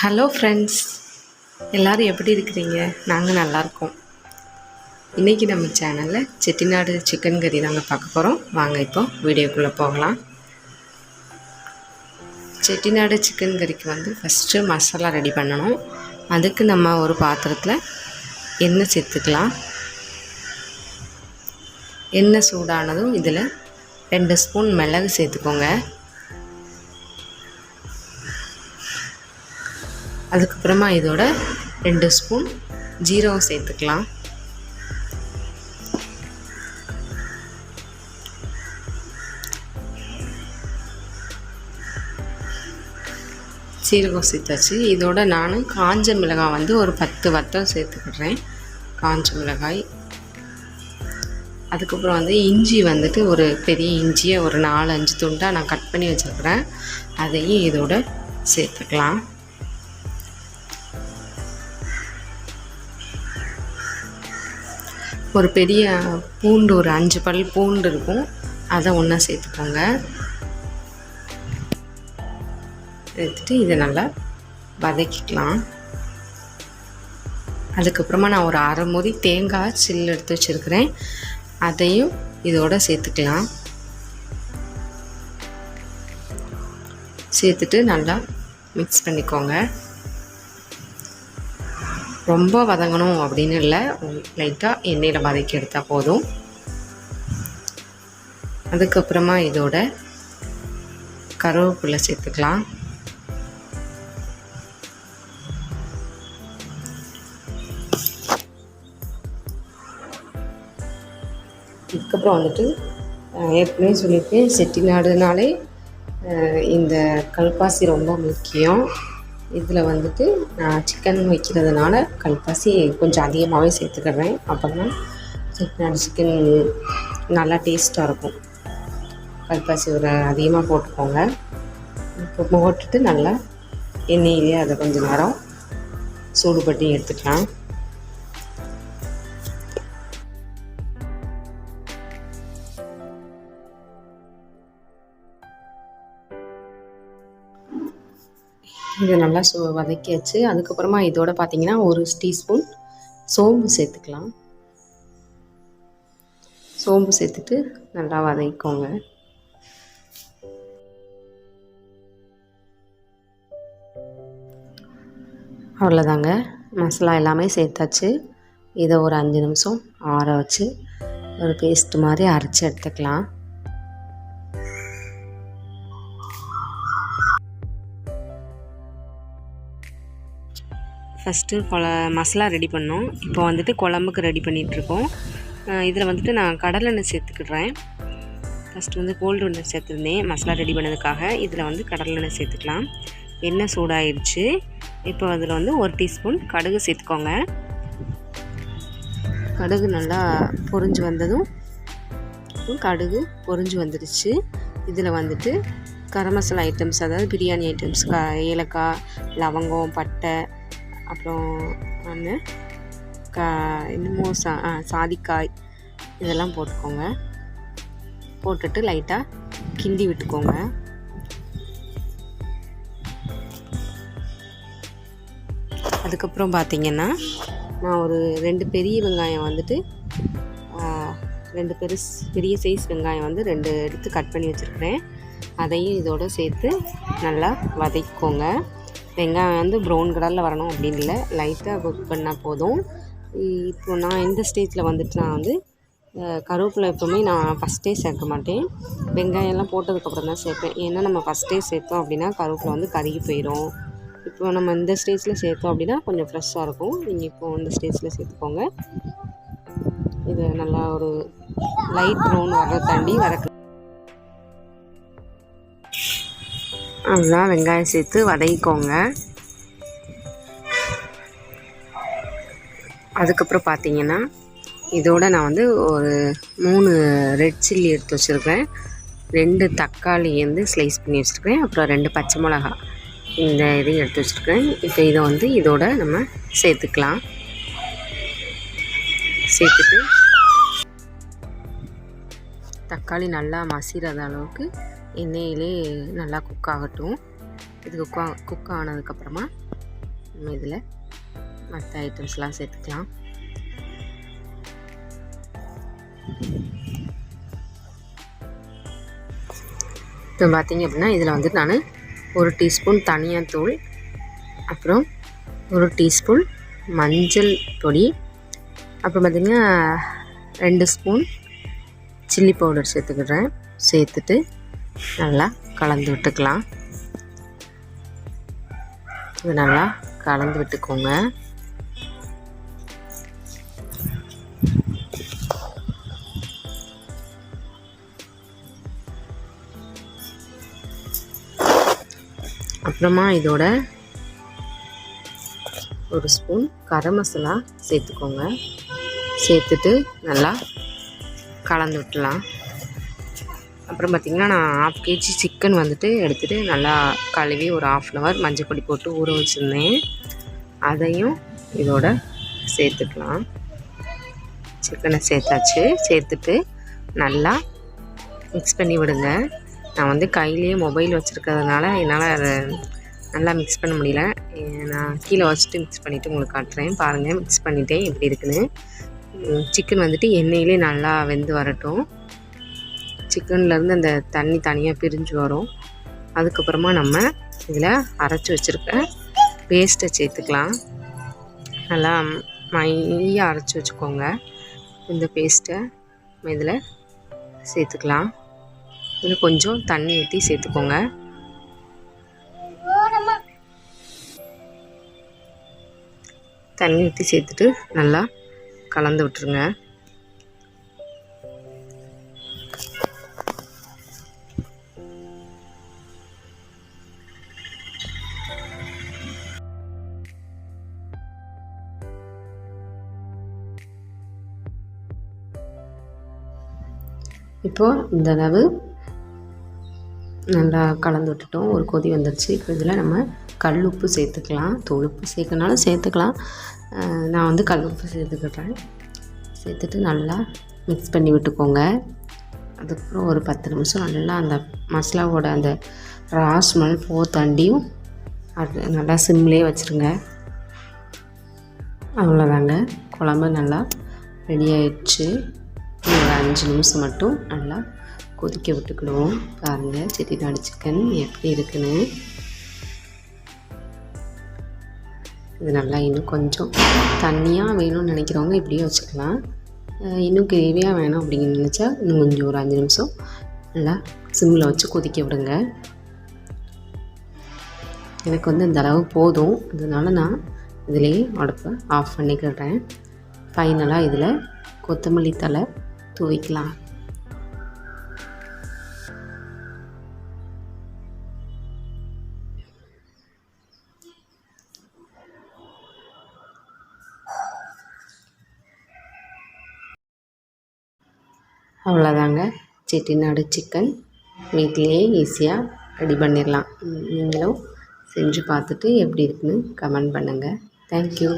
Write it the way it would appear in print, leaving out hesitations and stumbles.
Hello friends, எல்லோரும் எப்படி இருக்கிறீங்க? நாங்கள் நல்லாயிருக்கோம். இன்றைக்கி நம்ம சேனலில் செட்டிநாடு சிக்கன் கறி தாங்க பார்க்க போகிறோம். வாங்க இப்போ வீடியோக்குள்ளே போகலாம். செட்டிநாடு சிக்கன் கறிக்கு ஃபஸ்ட்டு மசாலா ரெடி பண்ணணும். அதுக்கு நம்ம ஒரு பாத்திரத்தில் எண்ணெய் சேர்த்துக்கலாம். எண்ணெய் சூடானதும் இதில் 2 ஸ்பூன் மிளகு சேர்த்துக்கோங்க. அதுக்கப்புறமா இதோட 2 ஸ்பூன் ஜீரகம் சேர்த்துக்கலாம். சீரகம் சேர்த்தாச்சு. இதோட நான் காஞ்ச மிளகாய் ஒரு 10 வத்தல் சேர்த்துக்கிறேன். காஞ்ச மிளகாய். அதுக்கப்புறம் இஞ்சி ஒரு பெரிய இஞ்சியை ஒரு 4-5 துண்டாக நான் கட் பண்ணி வச்சுருக்கிறேன். அதையும் இதோட சேர்த்துக்கலாம். ஒரு பெரிய பூண்டு, ஒரு 5 பல் பூண்டு இருக்கும், அதை ஒன்றா சேர்த்துக்கோங்க. எடுத்துட்டு இதை நல்லா வதக்கிக்கலாம். அதுக்கப்புறமா நான் ஒரு 1/2 மூடி தேங்காய் சில்லு எடுத்து வச்சுருக்கிறேன், அதையும் இதோட சேர்த்துக்கலாம். சேர்த்துட்டு நல்லா மிக்ஸ் பண்ணிக்கோங்க. ரொம்ப வதங்கணும் அப்படின்னு இல்லை, லைட்டாக எண்ணெயில் வதக்கி எடுத்தால் போதும். அதுக்கப்புறமா இதோட கருவேப்பிலை சேர்த்துக்கலாம். இதுக்கப்புறம் ஏற்கனவே சொல்லியிருக்கேன், செட்டிநாடுனாலே இந்த கல்பாசி ரொம்ப முக்கியம். இதில் நான் சிக்கன் வைக்கிறதுனால கல்பாசி கொஞ்சம் அதிகமாகவே சேர்த்துக்கிறேன். அப்போ தான் செட்டிநாடு சிக்கன் நல்லா டேஸ்ட்டாக இருக்கும். கல்பாசி ஒரு அதிகமாக போட்டுக்கோங்க. இப்போ போட்டுட்டு நல்லா எண்ணெயிலே அதை கொஞ்சம் நேரம் சூடு பண்ணி எடுத்துக்கலாம். இதை நல்லா வதக்கியாச்சு. அதுக்கப்புறமா இதோட பார்த்திங்கன்னா 1 டீஸ்பூன் சோம்பு சேர்த்துக்கலாம். சோம்பு சேர்த்துட்டு நல்லா வதக்கிக்கோங்க. அவ்வளோதாங்க, மசாலா எல்லாமே சேர்த்தாச்சு. இதை ஒரு 5 நிமிஷம் ஆற வச்சு ஒரு பேஸ்ட் மாதிரி அரைச்சி எடுத்துக்கலாம். ஃபஸ்ட்டு மசாலா ரெடி பண்ணோம். இப்போ குழம்புக்கு ரெடி பண்ணிகிட்ருக்கோம். இதில் நான் கடலெண்ணெய் சேர்த்துக்கிடுறேன். ஃபஸ்ட்டு கோல்டு எண்ணெய் சேர்த்துருந்தேன் மசாலா ரெடி பண்ணதுக்காக. இதில் கடலெண்ணெய் சேர்த்துக்கலாம். எண்ணெய் சூடாகிடுச்சு. இப்போ அதில் 1 டீஸ்பூன் கடுகு சேர்த்துக்கோங்க. கடுகு நல்லா பொரிஞ்சு வந்ததும், கடுகு பொரிஞ்சு வந்துடுச்சு. இதில் கரம் மசாலா ஐட்டம்ஸ், அதாவது பிரியாணி ஐட்டம்ஸ், ஏலக்காய், லவங்கம், பட்டை, அப்புறம் இன்னமும் சாதிக்காய், இதெல்லாம் போட்டுக்கோங்க. போட்டுட்டு லைட்டாக கிண்டி விட்டுக்கோங்க. அதுக்கப்புறம் பார்த்திங்கன்னா நான் ஒரு 2 பெரிய வெங்காயம் 2 பெரிய சைஸ் வெங்காயம் 2 எடுத்து கட் பண்ணி வச்சுருக்கிறேன். அதையும் இதோடு சேர்த்து நல்லா வதக்கிக்கோங்க. வெங்காயம் ப்ரௌன் கலரில் வரணும் அப்படின்னு இல்லை, லைட்டாக குக் பண்ணால் போதும். இப்போ நான் இந்த ஸ்டேஜில் நான் கருவேப்பிலை எப்போவுமே நான் ஃபஸ்ட்டே சேர்க்க மாட்டேன். வெங்காயம்லாம் போட்டதுக்கப்புறம் தான் சேர்ப்பேன். ஏன்னா நம்ம ஃபஸ்ட்டே சேர்த்தோம் அப்படின்னா கருவேப்பிலை கருகி போயிடும். இப்போ நம்ம இந்த ஸ்டேஜில் சேர்த்தோம் அப்படின்னா கொஞ்சம் ஃப்ரெஷ்ஷாக இருக்கும். நீங்கள் இப்போ இந்த ஸ்டேஜில் சேர்த்துக்கோங்க. இது நல்லா ஒரு லைட் ப்ரௌன் வர தாண்டி அதுதான் வெங்காயம் சேர்த்து வதக்கிக்கோங்க. அதுக்கப்புறம் பார்த்திங்கன்னா இதோட நான் ஒரு 3 ரெட் சில்லி எடுத்து வச்சுருக்கேன். 2 தக்காளி ஸ்லைஸ் பண்ணி வச்சுருக்கேன். அப்புறம் 2 பச்சை மிளகா, இந்த இதையும் எடுத்து வச்சுருக்கேன். இப்போ இதை இதோட நம்ம சேர்த்துக்கலாம். சேர்த்துட்டு தக்காளி நல்லா மசிறாத அளவுக்கு எண்ணெயிலே நல்லா குக் ஆகட்டும். இது குக் ஆனதுக்கப்புறமா நம்ம இதில் மற்ற ஐட்டம்ஸ்லாம் சேர்த்துக்கலாம். இப்போ பார்த்திங்க அப்படின்னா இதில் வந்து நான் 1 டீஸ்பூன் தனியாத்தூள், அப்புறம் 1 டீஸ்பூன் மஞ்சள் பொடி, அப்புறம் பார்த்திங்கன்னா 2 ஸ்பூன் சில்லி பவுடர் சேர்த்துக்கிறேன். சேர்த்துட்டு நல்லா கலந்து விட்டுக்கலாம். இது நல்லா கலந்து விட்டுக்கோங்க. அப்புறமா இதோட 1 ஸ்பூன் கரம் மசாலா சேர்த்துக்கோங்க. சேர்த்துட்டு நல்லா கலந்து விட்டுலாம். அப்புறம் பார்த்திங்கன்னா நான் 1/2 kg சிக்கன் வந்துட்டு எடுத்துகிட்டு நல்லா கழுவி ஒரு 1/2 hour மஞ்சள் பொடி போட்டு ஊற வச்சுருந்தேன். அதையும் இதோட சேர்த்துக்கலாம். சிக்கனை சேர்த்தாச்சு. சேர்த்துட்டு நல்லா மிக்ஸ் பண்ணி விடுங்க. நான் வந்து கையிலேயே மொபைல் வச்சுருக்கிறதுனால என்னால் அதை நல்லா மிக்ஸ் பண்ண முடியல. நான் கீழே வச்சுட்டு மிக்ஸ் பண்ணிவிட்டு உங்களுக்கு காட்டுறேன். பாருங்கள், மிக்ஸ் பண்ணிவிட்டேன் எப்படி இருக்குன்னு. சிக்கன் வந்துட்டு எண்ணெயிலே நல்லா வெந்து வரட்டும். சிக்கன்லேருந்து அந்த தண்ணி தனியாக பிரிஞ்சு வரும். அதுக்கப்புறமா நம்ம இதில் அரைச்சி வச்சுருக்க பேஸ்ட்டை சேர்த்துக்கலாம். நல்லா மையாக அரைச்சி வச்சுக்கோங்க. இந்த பேஸ்ட்டை நம்ம இதில் சேர்த்துக்கலாம். இதில் கொஞ்சம் தண்ணி ஊற்றி சேர்த்துக்கோங்க. தண்ணி ஊற்றி சேர்த்துட்டு நல்லா கலந்து விட்டுருங்க. இப்போது இந்த அளவு நல்லா கலந்து விட்டுட்டோம். ஒரு கொதி வந்துடுச்சு. இப்போ இதில் நம்ம கல் உப்பு சேர்த்துக்கலாம். தூள் உப்பு சேர்க்கனாலும் சேர்த்துக்கலாம். நான் வந்து கல் உப்பு சேர்த்துக்கிறேன். சேர்த்துட்டு நல்லா மிக்ஸ் பண்ணி விட்டுக்கோங்க. அதுக்கப்புறம் ஒரு 10 நிமிஷம் நல்லா அந்த மசாலாவோட அந்த ரா ஸ்மெல் தாண்டியும் அது நல்லா சிம்லேயே வச்சுருங்க. அவ்வளோதாங்க, குழம்பு நல்லா ரெடி ஆயிடுச்சு. ஒரு 5 நிமிஷம் மட்டும் நல்லா கொதிக்க விட்டுக்கிடுவோம். பாருங்கள் செட்டிநாடு சிக்கன் எப்படி இருக்குன்னு. இது நல்லா இன்னும் கொஞ்சம் தண்ணியாக வேணும்னு நினைக்கிறவங்க இப்படியே வச்சுக்கலாம். இன்னும் கிரேவியாக வேணும் அப்படின்னு நினச்சா இன்னும் கொஞ்சம் ஒரு 5 நிமிஷம் நல்லா சிம்மில் வச்சு கொதிக்க விடுங்க. எனக்கு வந்து இந்த அளவு போதும். அதனால நான் இதிலேயே அடுப்பை ஆஃப் பண்ணிக்கிறேன். ஃபைனலாக இதில் கொத்தமல்லி தழை தூவிக்கலாம். அவ்வளோதாங்க, செட்டிநாடு சிக்கன் வீட்டிலேயே ஈஸியாக ரெடி பண்ணிடலாம். நீங்களும் செஞ்சு பார்த்துட்டு எப்படி இருக்குன்னு கமெண்ட் பண்ணுங்கள். தேங்க்யூ.